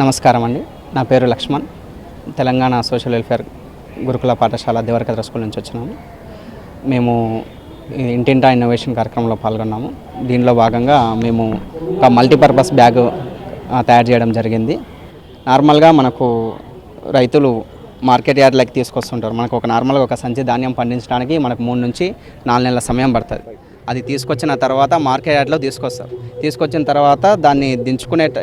నమస్కారం అండి. నా పేరు లక్ష్మణ్. తెలంగాణ సోషల్ వెల్ఫేర్ గురుకుల పాఠశాల దేవరకద్ర స్కూల్ నుంచి వచ్చినాము. మేము ఇంటింటా ఇన్నోవేషన్ కార్యక్రమంలో పాల్గొన్నాము. దీనిలో భాగంగా మేము ఒక మల్టీపర్పస్ బ్యాగ్ తయారు చేయడం జరిగింది. నార్మల్గా మనకు రైతులు మార్కెట్ యార్డ్లకి తీసుకొస్తుంటారు. మనకు నార్మల్గా ఒక సంచి ధాన్యం పండించడానికి మనకు 3 నుంచి 4 నెలల సమయం పడుతుంది. అది తీసుకొచ్చిన తర్వాత మార్కెట్ యార్డ్లో తీసుకొచ్చిన తర్వాత దాన్ని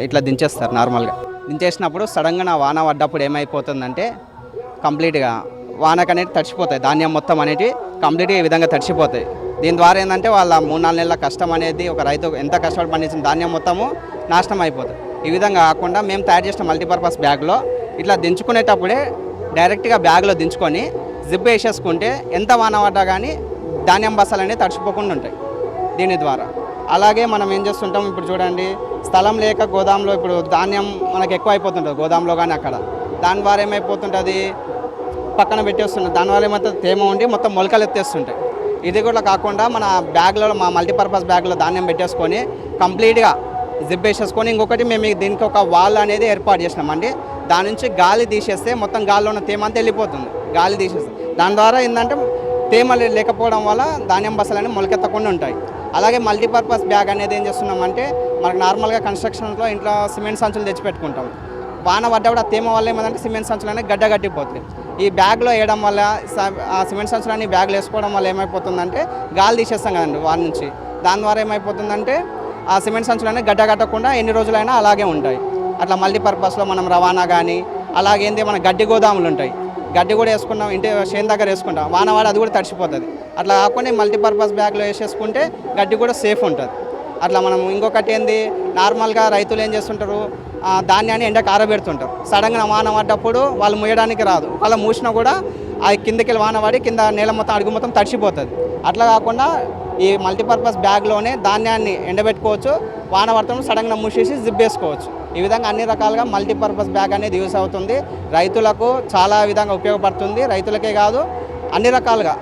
ఇట్లా దించేస్తారు. నార్మల్గా దించేసినప్పుడు సడన్గా వాన పడ్డప్పుడు ఏమైపోతుందంటే కంప్లీట్గా వానకనేది తడిచిపోతాయి. ధాన్యం మొత్తం అనేది కంప్లీట్గా ఈ విధంగా తడిచిపోతాయి. దీని ద్వారా ఏంటంటే వాళ్ళ 3-4 నెలల కష్టం అనేది ఒక రైతు ఎంత కష్టపడి పండించిన ధాన్యం మొత్తము నాశనం అయిపోతుంది. ఈ విధంగా కాకుండా మేము తయారు చేసిన మల్టీపర్పస్ బ్యాగ్లో ఇట్లా దించుకునేటప్పుడే డైరెక్ట్గా బ్యాగ్లో దించుకొని జిప్ వేసేసుకుంటే ఎంత వాన పడ్డా కానీ ధాన్యం బస్తాలు అనేవి తడిచిపోకుండా ఉంటాయి దీని ద్వారా. అలాగే మనం ఏం చేస్తుంటాం, ఇప్పుడు చూడండి, స్థలం లేక గోదాంలో ఇప్పుడు ధాన్యం మనకు ఎక్కువ అయిపోతుంటుంది గోదాంలో కానీ అక్కడ. దాని ద్వారా ఏమైపోతుంటుంది, పక్కన పెట్టేస్తుంది. దానివల్ల ఏమైతే తేమ ఉండి మొత్తం మొలకలు ఎత్తేస్తుంటాయి. ఇది కూడా కాకుండా మన బ్యాగ్లో, మా మల్టీపర్పస్ బ్యాగ్లో ధాన్యం పెట్టేసుకొని కంప్లీట్గా జిప్ వేసేసుకొని, ఇంకొకటి మేము దీనికి ఒక వాల్ అనేది ఏర్పాటు చేసినామండి. దాని నుంచి గాలి తీసేస్తే మొత్తం గాలిలో ఉన్న తేమ అంతా వెళ్ళిపోతుంది. గాలి తీసేస్తే దాని ద్వారా ఏంటంటే తేమ లేకపోవడం వల్ల ధాన్యం బస్తాలు మొలకెత్తకుండా ఉంటాయి. అలాగే మల్టీపర్పస్ బ్యాగ్ అనేది ఏం చేస్తున్నామంటే, మనకు నార్మల్గా కన్స్ట్రక్షన్లో ఇంట్లో సిమెంట్ సంచులు తెచ్చిపెట్టుకుంటాం. వాన పడ్డప్పుడు ఆ తేమ వల్ల ఏమంటే సిమెంట్ సంచులు అనేవి గడ్డగట్టిపోతుంది. ఈ బ్యాగ్లో వేయడం వల్ల, ఆ సిమెంట్ సంచులని బ్యాగ్లో వేసుకోవడం వల్ల ఏమైపోతుందంటే గాలి తీసేస్తాం కదండి వారి నుంచి. దాని ద్వారా ఏమైపోతుందంటే ఆ సిమెంట్ సంచులు అనేవి గడ్డగట్టకుండా ఎన్ని రోజులైనా అలాగే ఉంటాయి. అట్లా మల్టీపర్పస్లో మనం రవాణా కానీ, అలాగేంది మన గడ్డి గోదాములు ఉంటాయి, గడ్డి కూడా వేసుకున్నాం, ఇంటి చేను దగ్గర వేసుకుంటాం, వానవాడ అది కూడా తడిచిపోతుంది. అట్లా కాకుండా మల్టీపర్పస్ బ్యాగ్లో వేసేసుకుంటే గడ్డి కూడా సేఫ్ ఉంటుంది. అట్లా మనం ఇంకొకటి ఏంది, నార్మల్గా రైతులు ఏం చేస్తుంటారు, ధాన్యాన్ని ఎండకు ఆరబెడుతుంటారు. సడన్గా వాన పడ్డప్పుడు వాళ్ళు మూయడానికి రాదు. వాళ్ళ మూసినా కూడా అది కిందకి వాన పడి కింద నేల మొత్తం అడుగు మొత్తం తడిచిపోతుంది. అట్లా కాకుండా ఈ మల్టీపర్పస్ బ్యాగ్లోనే ధాన్యాన్ని ఎండబెట్టుకోవచ్చు, వాన పడతాం సడన్గా మూసేసి జిప్ వేసుకోవచ్చు. ఈ విధంగా అన్ని రకాలుగా మల్టీపర్పస్ బ్యాగ్ అనేది యూస్ అవుతుంది. రైతులకు చాలా విధంగా ఉపయోగపడుతుంది. రైతులకే కాదు, అన్ని రకాలుగా.